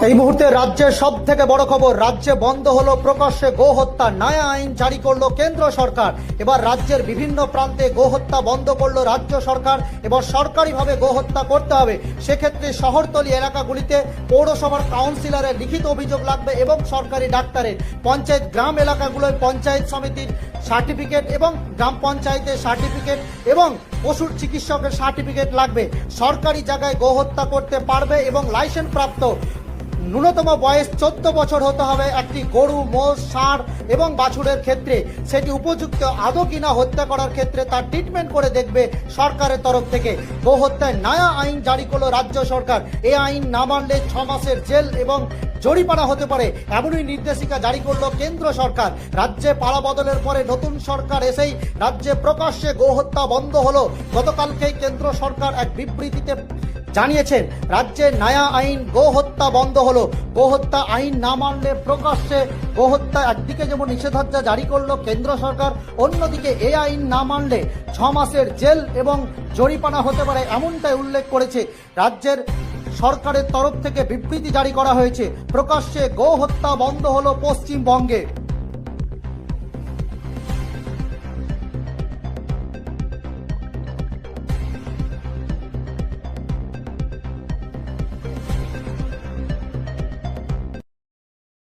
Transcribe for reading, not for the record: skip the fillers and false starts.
এই মুহূর্তে রাজ্যের সব থেকে বড় খবর, রাজ্যে বন্ধ হলো প্রকাশ্যে গো হত্যা। নয়া আইন জারি করলো কেন্দ্র সরকার। এবার রাজ্যের বিভিন্ন প্রান্তে গো হত্যা বন্ধ করলো রাজ্য সরকার। এবার সরকারিভাবে গো হত্যা করতে হবে। সেক্ষেত্রে শহরতলি এলাকাগুলিতে পৌরসভার কাউন্সিলরের লিখিত অভিযোগ লাগবে এবং সরকারি ডাক্তারের। পঞ্চায়েত গ্রাম এলাকাগুলোয় পঞ্চায়েত সমিতির সার্টিফিকেট এবং গ্রাম পঞ্চায়েতের সার্টিফিকেট এবং পশুর চিকিৎসকের সার্টিফিকেট লাগবে। সরকারি জায়গায় গো হত্যা করতে পারবে এবং লাইসেন্স প্রাপ্ত ন্যূনতম বয়স 14 বছর হতে হবে। একটি গরু, মোষ, ষাঁড় এবং বাছুরের ক্ষেত্রে সেটি উপযুক্ত আদৌ কিনা হত্যা করার ক্ষেত্রে তার ট্রিটমেন্ট করে দেখবে সরকারের তরফ থেকে। গো হত্যায় নয়া আইন জারি করলো রাজ্য সরকার। এই আইন না মানলে 6 মাসের জেল এবং জরিমানা হতে পারে, এমনই নির্দেশিকা জারি করলো কেন্দ্র সরকার। রাজ্যে পালা বদলের পরে নতুন সরকার এসেই রাজ্যে প্রকাশ্যে গো হত্যা বন্ধ হলো। গতকালকেই কেন্দ্র সরকার এক বিবৃতিতে জানিয়েছেন রাজ্যে নয়া আইন গো হত্যা বন্ধ হলো। গো হত্যা আইন না মানলে প্রকাশ্যে গো হত্যা একদিকে যেমন নিষেধাজ্ঞা জারি করলো কেন্দ্র সরকার, অন্যদিকে এই আইন না মানলে 6 মাসের জেল এবং জরিমানা হতে পারে, এমনটাই উল্লেখ করেছে। রাজ্যের সরকারের তরফ থেকে বিবৃতি জারি করা হয়েছে। প্রকাশ্যে গো হত্যা বন্ধ হলো পশ্চিমবঙ্গে।